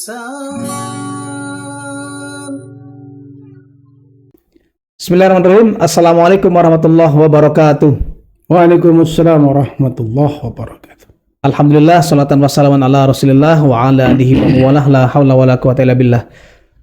Bismillahirrahmanirrahim. Assalamualaikum warahmatullahi wabarakatuh. Waalaikumsalam warahmatullahi wabarakatuh. Alhamdulillah, salatan wassalamun ala rasulillah wa ala alihi wa walah, la hawla wa la quwata illa billah.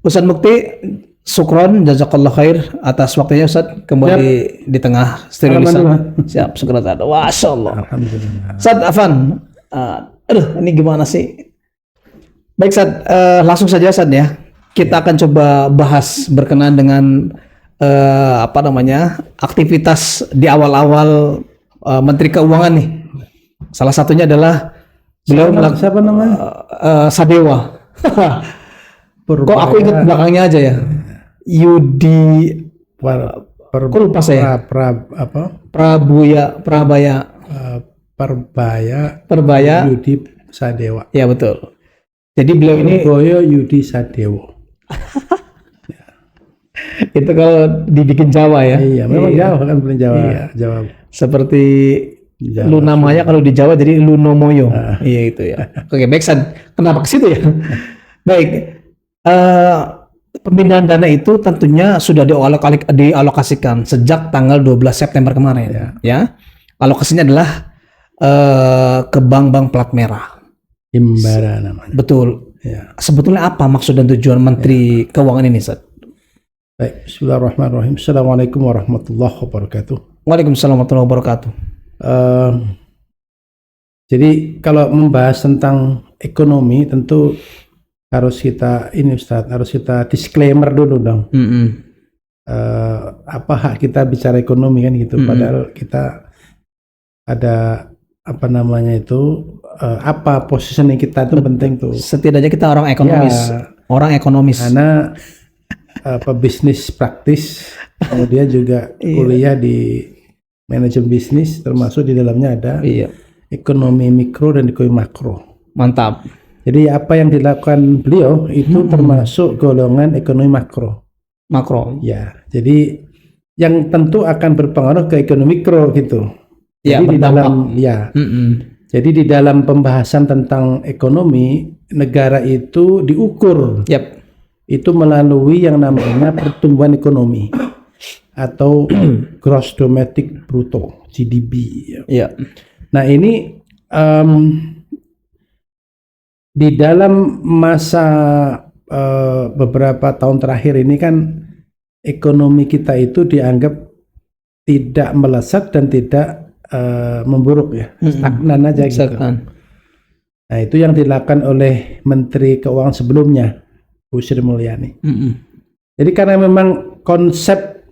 Ustaz Mukti, syukron, jazakallah khair atas waktunya Ustaz, kembali di tengah studio Lisan. Siap, syukur Ustaz. Masya Allah. Alhamdulillah. Ustaz Afan, ini gimana sih? Baik Ustaz, langsung saja Ustaz ya. Kita akan coba bahas berkenaan dengan aktivitas di awal-awal Menteri Keuangan nih. Salah satunya adalah beliau Siapa namanya? Sadewa. Kok aku ingat belakangnya aja ya? Yudi kok lupa saya? Perbaya Yudi Sadewa. Ya betul. Jadi beliau ini Boyo Yudi Sadewo. itu kalau dibikin Jawa ya. Iya, memang Jawa kan, bukan Jawa. Iya. Jawa. Seperti Jawa. lu namanya kalau di Jawa jadi Lunomoyo. Iya itu ya. Oke, baik San. Kenapa ke situ ya? Baik. Pemindahan dana itu tentunya sudah dialokasikan sejak tanggal 12 September kemarin. Ya. Alokasinya adalah ke bank-bank plat merah. Himbara namanya. Betul. Ya. Sebetulnya apa maksud dan tujuan Menteri Keuangan ini, Ustaz? Baik, bismillahirrahmanirrahim. Assalamualaikum warahmatullahi wabarakatuh. Waalaikumsalam warahmatullahi wabarakatuh. Jadi kalau membahas tentang ekonomi tentu harus kita Ustaz, harus kita disclaimer dulu dong. Apa hak kita bicara ekonomi kan gitu. Padahal kita ada apa positioning kita itu penting tuh. Setidaknya kita orang ekonomis. Ya, orang ekonomis. karena bisnis praktis, kemudian juga kuliah di manajemen bisnis, termasuk di dalamnya ada ekonomi mikro dan ekonomi makro. Mantap. Jadi apa yang dilakukan beliau itu termasuk golongan ekonomi makro. Makro. Ya, jadi yang tentu akan berpengaruh ke ekonomi mikro gitu. Ya, jadi Jadi di dalam pembahasan tentang ekonomi, negara itu diukur. Itu melalui yang namanya pertumbuhan ekonomi atau gross domestic bruto (GDP). Ya. Nah ini di dalam masa beberapa tahun terakhir ini kan ekonomi kita itu dianggap tidak melesat dan tidak memburuk ya, stagnan aja gitu. Nah itu yang dilakukan oleh Menteri Keuangan sebelumnya, Bu Sri Mulyani. Jadi karena memang konsep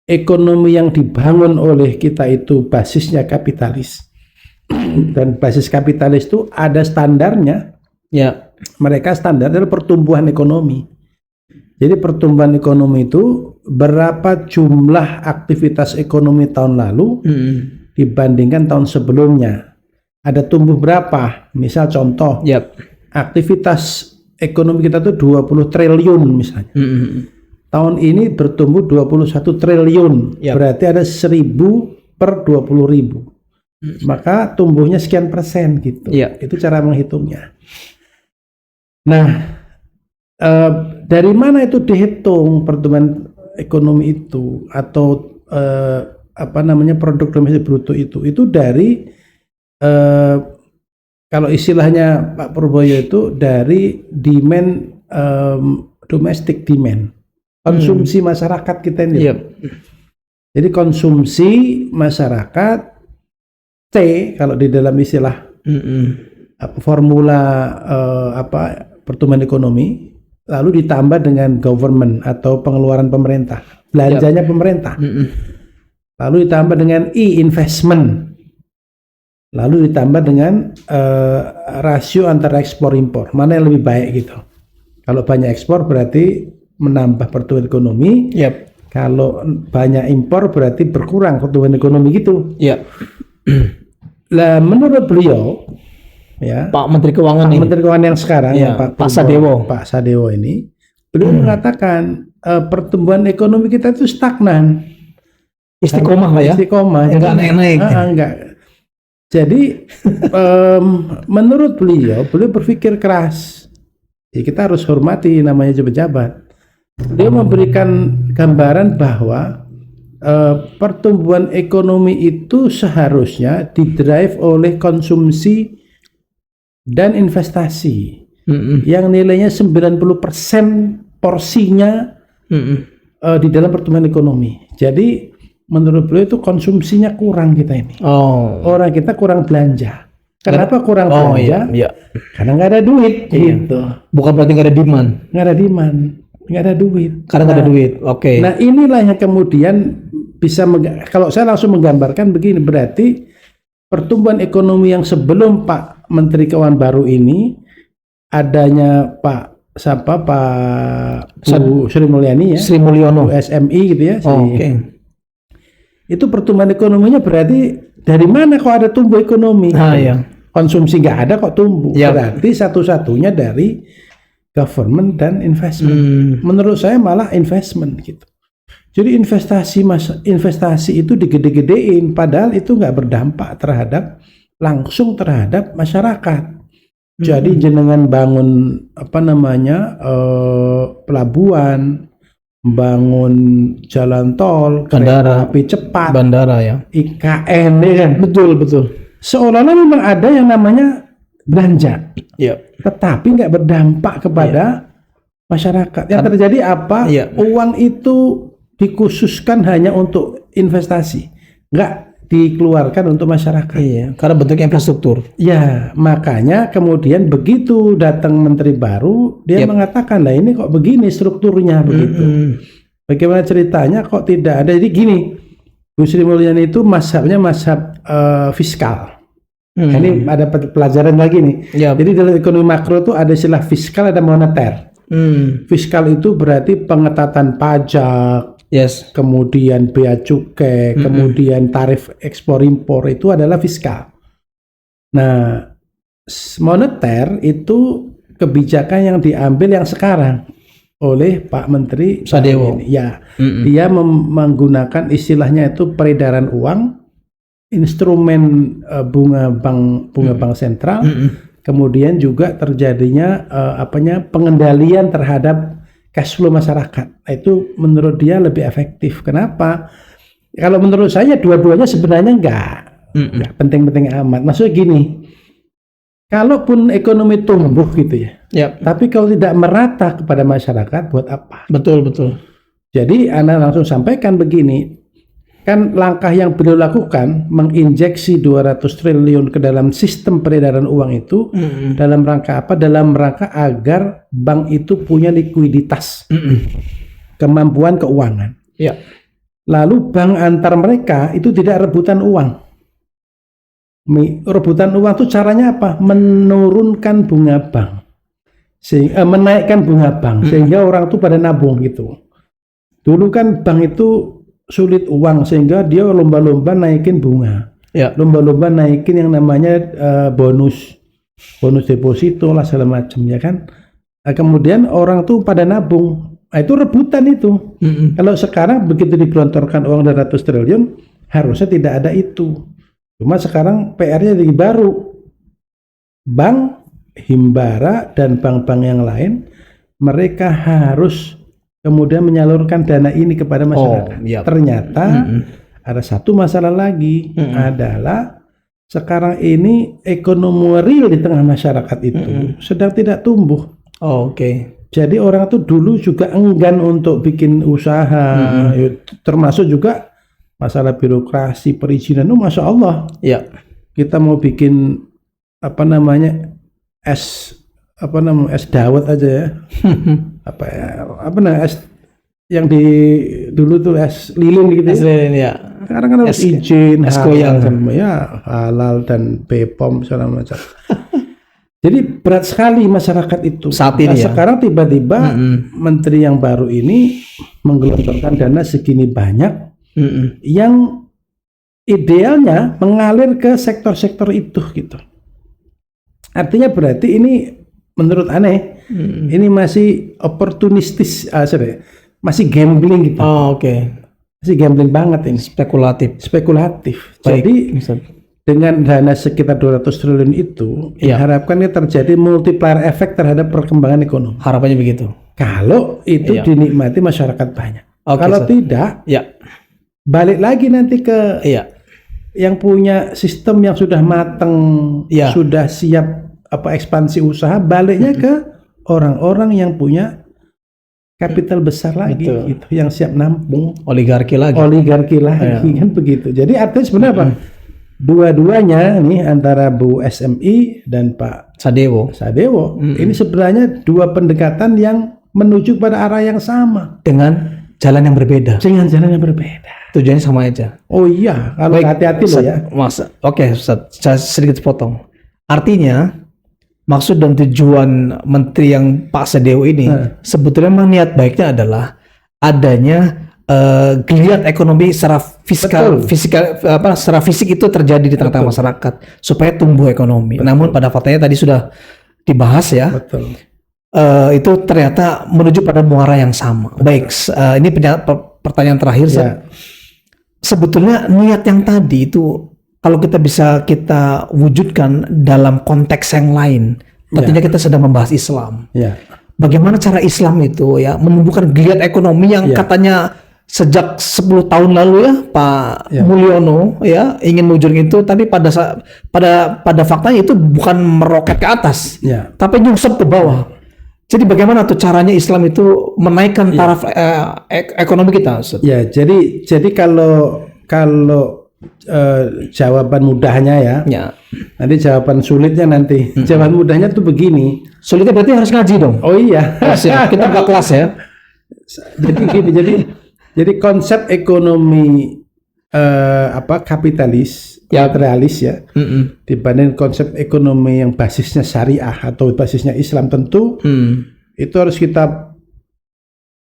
ekonomi yang dibangun oleh kita itu basisnya kapitalis, dan basis kapitalis itu ada standarnya. Ya. Mereka standar adalah pertumbuhan ekonomi. Jadi pertumbuhan ekonomi itu berapa jumlah aktivitas ekonomi tahun lalu dibandingkan tahun sebelumnya. Ada tumbuh berapa? Misal contoh, aktivitas ekonomi kita tuh 20 triliun misalnya. Tahun ini bertumbuh 21 triliun. Berarti ada 1000 per 20.000. Maka tumbuhnya sekian persen gitu. Itu cara menghitungnya. Nah, dari mana itu dihitung pertumbuhan ekonomi itu atau produk domestik bruto itu dari kalau istilahnya Pak Purboyo itu dari demand, domestic demand, konsumsi masyarakat kita ini. Jadi konsumsi masyarakat C kalau di dalam istilah formula pertumbuhan ekonomi, lalu ditambah dengan government atau pengeluaran pemerintah, belanjanya pemerintah. Lalu ditambah dengan investment, lalu ditambah dengan rasio antara ekspor impor, mana yang lebih baik gitu. Kalau banyak ekspor berarti menambah pertumbuhan ekonomi. Kalau banyak impor berarti berkurang pertumbuhan ekonomi gitu. Lah menurut beliau, ya, Pak Menteri Keuangan yang sekarang, Pak Sadewo ini, beliau mengatakan pertumbuhan ekonomi kita itu stagnan. Istiqomah lah ya. Istiqomah. Enggak naik-naik. Enggak. Jadi menurut beliau berpikir keras. Ya, kita harus hormati namanya pejabat. Dia memberikan gambaran bahwa pertumbuhan ekonomi itu seharusnya didrive oleh konsumsi dan investasi yang nilainya 90% porsinya di dalam pertumbuhan ekonomi. Jadi menurut beliau itu konsumsinya kurang kita ini. Orang kita kurang belanja. Kenapa kurang belanja? Iya. Karena nggak ada duit, gitu. Bukan berarti nggak ada demand. Nggak ada duit. Karena nggak ada duit. Oke. Nah inilah yang kemudian bisa kalau saya langsung menggambarkan begini, berarti pertumbuhan ekonomi yang sebelum Pak Menteri Keuangan baru ini adanya Pak Sri Mulyani ya, Sri Mulyono, SMI gitu ya. Oke. Itu pertumbuhan ekonominya berarti dari mana kok ada tumbuh ekonomi? Iya. Konsumsi nggak ada kok tumbuh. Ya. Berarti satu-satunya dari government dan investment. Menurut saya malah investment gitu. Jadi investasi itu digede-gedein, padahal itu nggak berdampak langsung terhadap masyarakat. Jadi jenengan bangun pelabuhan, bangun jalan tol, bandara, kereta api cepat, bandara ya, IKN ya kan. Betul. Seolah-olah memang ada yang namanya belanja, tetapi nggak berdampak kepada masyarakat. Yang terjadi apa? Uang itu dikhususkan hanya untuk investasi, nggak dikeluarkan untuk masyarakat. Karena bentuknya infrastruktur. Ya, makanya kemudian begitu datang menteri baru, dia mengatakan, lah ini kok begini strukturnya begitu. Bagaimana ceritanya kok tidak ada? Jadi gini, Bu Sri Mulyani itu mazhabnya mazhab fiskal. Ini ada pelajaran lagi nih. Jadi dalam ekonomi makro itu ada istilah fiskal, ada moneter. Fiskal itu berarti pengetatan pajak, kemudian bea cukai, kemudian tarif ekspor impor, itu adalah fiskal. Nah, moneter itu kebijakan yang diambil yang sekarang oleh Pak Menteri Sadewo. Dia menggunakan istilahnya itu peredaran uang, instrumen bunga bank sentral, kemudian juga terjadinya pengendalian terhadap cash flow masyarakat. Itu menurut dia lebih efektif. Kenapa? Kalau menurut saya dua-duanya sebenarnya nggak penting-penting amat. Maksudnya gini, kalaupun ekonomi tumbuh gitu ya, tapi kalau tidak merata kepada masyarakat, buat apa? Betul. Jadi Anda langsung sampaikan begini, kan langkah yang beliau lakukan menginjeksi 200 triliun ke dalam sistem peredaran uang itu dalam rangka apa? Dalam rangka agar bank itu punya likuiditas, kemampuan keuangan. Lalu bank antar mereka itu tidak rebutan uang. Rebutan uang itu caranya apa? Menurunkan bunga bank, menaikkan bunga bank sehingga orang itu pada nabung gitu. Dulu kan bank itu sulit uang sehingga dia lomba-lomba naikin bunga, lomba-lomba naikin yang namanya bonus deposito lah segala macam ya kan. Kemudian orang tuh pada nabung, itu rebutan itu. Kalau sekarang begitu digelontorkan uang 200 triliun harusnya tidak ada itu. Cuma sekarang PR-nya jadi baru, bank himbara dan bank-bank yang lain mereka harus kemudian menyalurkan dana ini kepada masyarakat. Ternyata ada satu masalah lagi, adalah sekarang ini ekonomi real di tengah masyarakat itu sedang tidak tumbuh. Jadi orang tuh dulu juga enggan untuk bikin usaha, termasuk juga masalah birokrasi, perizinan. Masya Allah. Kita mau bikin es dawet aja ya. Es yang dulu tuh es lilin gitu ya. Sekarang kan harus izin, es goyang halal dan BPOM segala macam. Jadi berat sekali masyarakat itu. Saat ini sekarang tiba-tiba menteri yang baru ini menggelontorkan dana segini banyak yang idealnya mengalir ke sektor-sektor itu gitu. Artinya berarti ini menurut aneh ini masih oportunistis, masih gambling gitu. Masih gambling banget ini. Spekulatif. Jadi dengan dana sekitar 200 triliun itu diharapkan terjadi multiplier effect terhadap perkembangan ekonomi. Harapannya begitu. Kalau itu dinikmati masyarakat banyak. Kalau tidak, balik lagi nanti ke yang punya sistem yang sudah matang, sudah siap ekspansi usaha, baliknya ke orang-orang yang punya kapital besar lagi, gitu, yang siap nampung. Oligarki lagi kan begitu. Jadi artinya sebenarnya apa? Dua-duanya nih, antara Bu SMI dan Pak Sadewo, ini sebenarnya dua pendekatan yang menuju pada arah yang sama dengan jalan yang berbeda. Tujuannya sama aja. Oh iya, kalau hati-hati loh ya. Oke, saya sedikit potong. Artinya maksud dan tujuan menteri yang Pak Sadewo ini sebetulnya memang niat baiknya adalah adanya geliat ekonomi secara secara fisik itu terjadi di tengah-tengah masyarakat supaya tumbuh ekonomi. Namun pada faktanya tadi sudah dibahas ya. Itu ternyata menuju pada muara yang sama. Baik, ini pertanyaan terakhir. Sebetulnya niat yang tadi itu kalau kita bisa kita wujudkan dalam konteks yang lain, tentunya kita sedang membahas Islam. Bagaimana cara Islam itu menumbuhkan geliat ekonomi yang katanya sejak 10 tahun lalu Pak Mulyono ingin mewujudkan itu, tapi pada faktanya itu bukan meroket ke atas, tapi nyungsep ke bawah. Jadi bagaimana tuh caranya Islam itu menaikkan taraf ekonomi kita, Ustaz? Jadi kalau jawaban mudahnya nanti jawaban sulitnya nanti. Jawaban mudahnya tuh begini. Sulitnya berarti harus ngaji dong. Oh iya. Kita buka kelas ya. Jadi gini, jadi konsep ekonomi kapitalis, materialis dibanding konsep ekonomi yang basisnya syariah atau basisnya Islam, tentu itu harus kita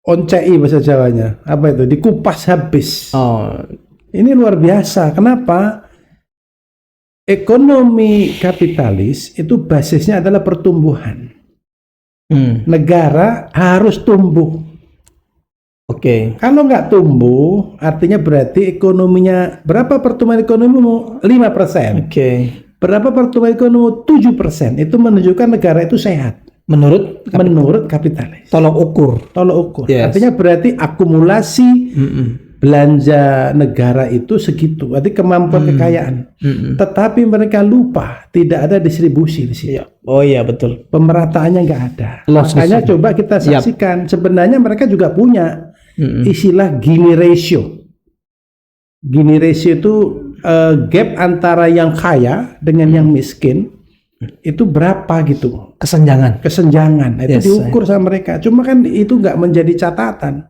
oncei bahasa Jawanya. Apa itu? Dikupas habis. Ini luar biasa. Kenapa? Ekonomi kapitalis itu basisnya adalah pertumbuhan. Negara harus tumbuh. Kalau nggak tumbuh, artinya berarti ekonominya berapa pertumbuhan ekonomimu? 5%. Berapa pertumbuhan ekonomi? 7%. Itu menunjukkan negara itu sehat. Menurut kapitalis. Tolok ukur. Artinya berarti akumulasi belanja negara itu segitu. Berarti kemampuan kekayaan. Tetapi mereka lupa tidak ada distribusi di situ. Oh iya, betul. Pemerataannya nggak ada. Makanya coba kita saksikan. Sebenarnya mereka juga punya istilah Gini ratio. Gini ratio itu gap antara yang kaya dengan yang miskin itu berapa gitu. Kesenjangan. Itu diukur sama mereka. Cuma kan itu nggak menjadi catatan.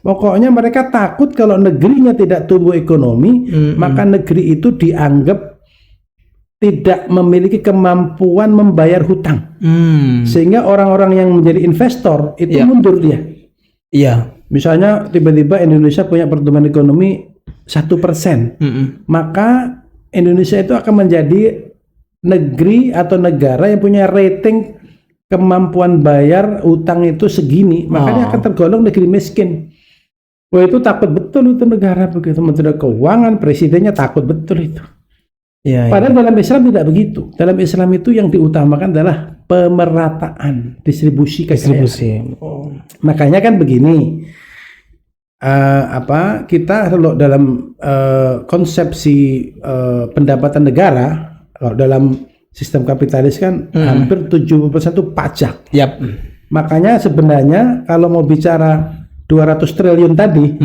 Pokoknya mereka takut kalau negerinya tidak tumbuh ekonomi, maka negeri itu dianggap tidak memiliki kemampuan membayar hutang. Sehingga orang-orang yang menjadi investor itu mundur dia. Misalnya tiba-tiba Indonesia punya pertumbuhan ekonomi 1%, maka Indonesia itu akan menjadi negeri atau negara yang punya rating kemampuan bayar utang itu segini, makanya akan tergolong negeri miskin. Wah, itu takut betul itu negara begitu. Menteri Keuangan, presidennya takut betul itu. Padahal dalam Islam tidak begitu. Dalam Islam itu yang diutamakan adalah pemerataan distribusi kekayaan. Makanya kan begini. Kita kalau dalam konsepsi pendapatan negara, kalau dalam sistem kapitalis kan hampir 70% itu pajak. Makanya sebenarnya kalau mau bicara 200 triliun tadi,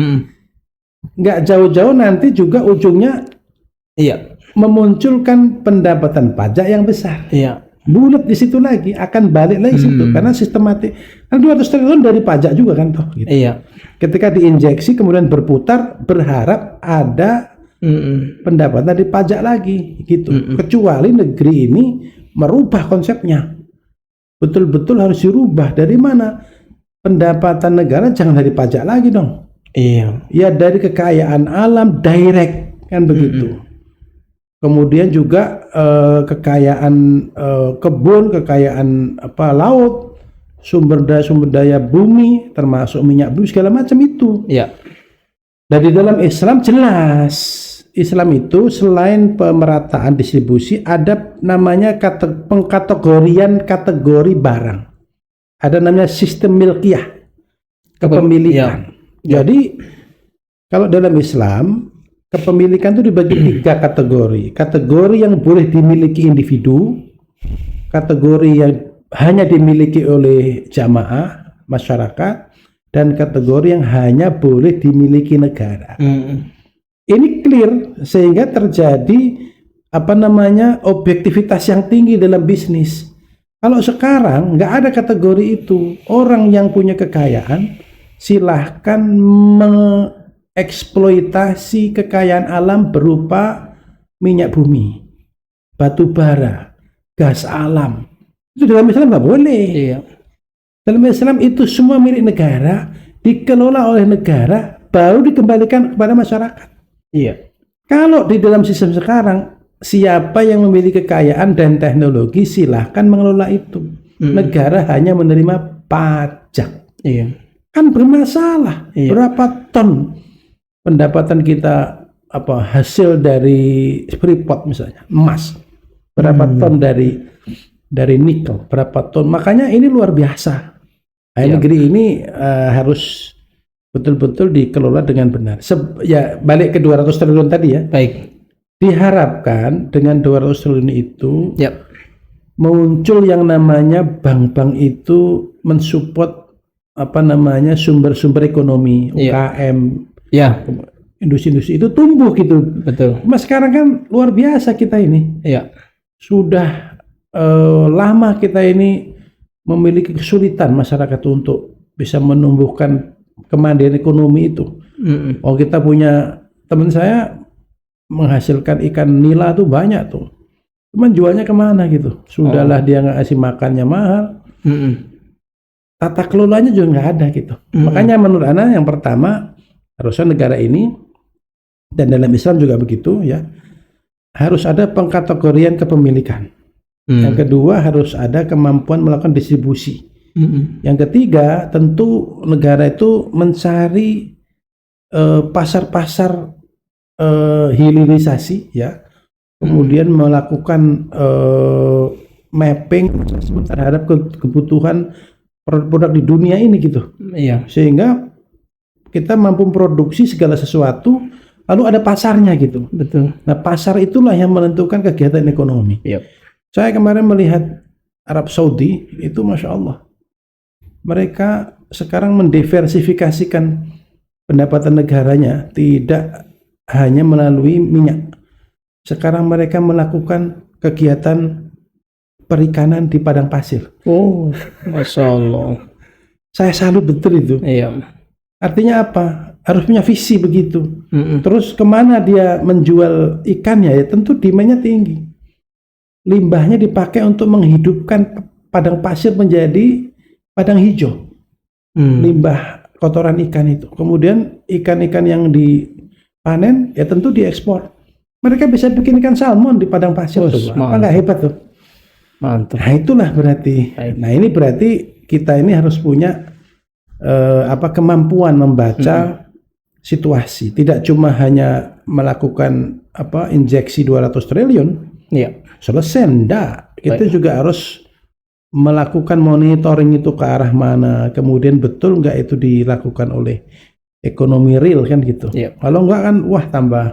nggak jauh-jauh nanti juga ujungnya memunculkan pendapatan pajak yang besar. Bulat di situ lagi, akan balik lagi situ karena sistematik. Kan 200 triliun dari pajak juga kan toh. Gitu. Ketika diinjeksi kemudian berputar, berharap ada pendapatan dari pajak lagi gitu. Kecuali negeri ini merubah konsepnya. Betul-betul harus dirubah. Dari mana? Pendapatan negara jangan dari pajak lagi dong. Ya dari kekayaan alam direct kan begitu. Kemudian juga kekayaan kebun, kekayaan laut, sumber daya bumi, termasuk minyak bumi segala macam itu. Dan di dalam Islam jelas Islam itu selain pemerataan distribusi ada namanya pengkategorian kategori barang. Ada namanya sistem milkiyah, kepemilikan. Jadi kalau dalam Islam kepemilikan itu dibagi 3 kategori. Kategori yang boleh dimiliki individu, kategori yang hanya dimiliki oleh jamaah masyarakat, dan kategori yang hanya boleh dimiliki negara. Ini clear sehingga terjadi objektivitas yang tinggi dalam bisnis. Kalau sekarang nggak ada kategori itu, orang yang punya kekayaan silahkan mengeksploitasi kekayaan alam berupa minyak bumi, batu bara, gas alam. Itu dalam Islam nggak boleh. Iya. Dalam Islam itu semua milik negara, dikelola oleh negara, baru dikembalikan kepada masyarakat. Iya. Kalau di dalam sistem sekarang, siapa yang memiliki kekayaan dan teknologi silahkan mengelola itu. Negara hanya menerima pajak. Iya. Kan bermasalah. Iya. Berapa ton pendapatan kita hasil dari Freeport misalnya, emas. Berapa ton dari nikel, berapa ton. Makanya ini luar biasa. Negeri ini harus betul-betul dikelola dengan benar. Ya balik ke 200 triliun tadi ya. Baik. Diharapkan dengan 200 triliun itu muncul yang namanya bank-bank itu mensupport sumber-sumber ekonomi, UKM, industri-industri itu tumbuh gitu. Betul. Mas sekarang kan luar biasa kita ini. Iya. Sudah lama kita ini memiliki kesulitan masyarakat untuk bisa menumbuhkan kemandirian ekonomi itu. Oh, kita punya teman saya menghasilkan ikan nila tuh banyak tuh, cuman jualnya kemana gitu. Sudahlah dia nggak kasih makannya mahal, tata kelolanya juga nggak ada gitu. Makanya menurut Ana yang pertama harusnya negara ini, dan dalam Islam juga begitu ya, harus ada pengkategorian kepemilikan. Yang kedua harus ada kemampuan melakukan distribusi. Yang ketiga tentu negara itu mencari pasar-pasar hilirisasi ya, kemudian melakukan mapping terhadap kebutuhan produk-produk di dunia ini gitu. Iya. Sehingga kita mampu produksi segala sesuatu, lalu ada pasarnya gitu. Betul. Nah pasar itulah yang menentukan kegiatan ekonomi. Saya kemarin melihat Arab Saudi itu Masya Allah, mereka sekarang mendiversifikasikan pendapatan negaranya, tidak hanya melalui minyak. Sekarang mereka melakukan kegiatan perikanan di padang pasir. Oh, Masya Allah. Saya salut betul itu. Iya. Artinya apa? Harus punya visi begitu. Terus kemana dia menjual ikannya? Ya tentu demand-nya tinggi. Limbahnya dipakai untuk menghidupkan padang pasir menjadi padang hijau. Limbah kotoran ikan itu. Kemudian ikan-ikan yang dipanen ya tentu diekspor. Mereka bisa bikin ikan salmon di padang pasir. Apa nggak hebat tuh? Mantap. Nah itulah berarti. Nah ini berarti kita ini harus punya kemampuan membaca situasi. Tidak cuma hanya melakukan injeksi 200 triliun. Iya. Selesai enggak. Kita juga harus melakukan monitoring itu ke arah mana, kemudian betul enggak itu dilakukan oleh ekonomi real kan gitu. Kalau enggak kan wah tambah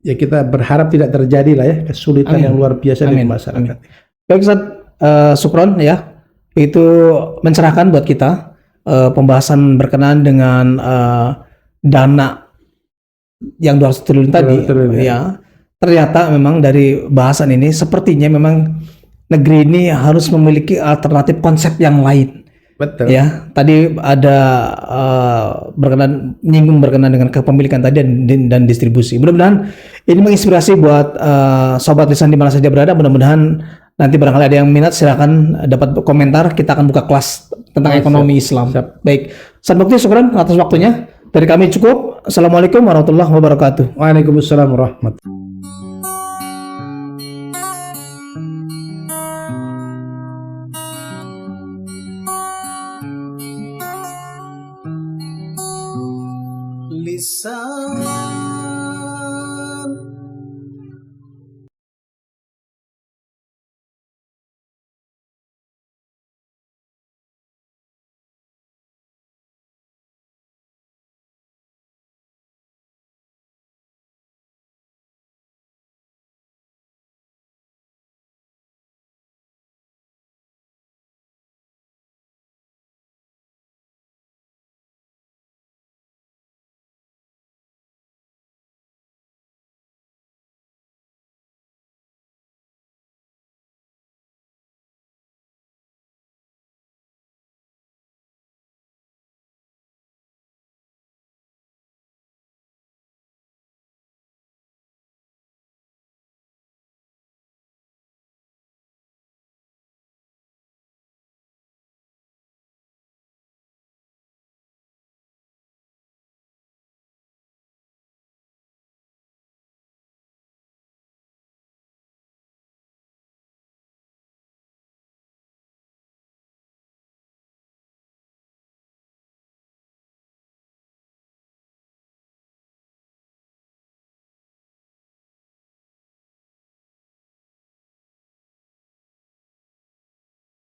ya kita berharap tidak terjadi lah ya kesulitan yang luar biasa di masyarakat. Baik Ustaz, Sukron ya, itu mencerahkan buat kita pembahasan berkenaan dengan dana yang 200 triliun tadi ya. Ternyata memang dari bahasan ini sepertinya memang negeri ini harus memiliki alternatif konsep yang lain. Betul. Ya, tadi ada nyinggung berkenaan dengan kepemilikan tadi dan distribusi. Mudah-mudahan ini menginspirasi buat sobat lisan di mana saja berada. Mudah-mudahan nanti barangkali ada yang minat silakan dapat komentar. Kita akan buka kelas tentang ekonomi Islam. Baik, Ustaz Mukti, syukran atas waktunya. Dari kami cukup. Assalamualaikum warahmatullahi wabarakatuh. Waalaikumsalam warahmatullahi wabarakatuh. salam.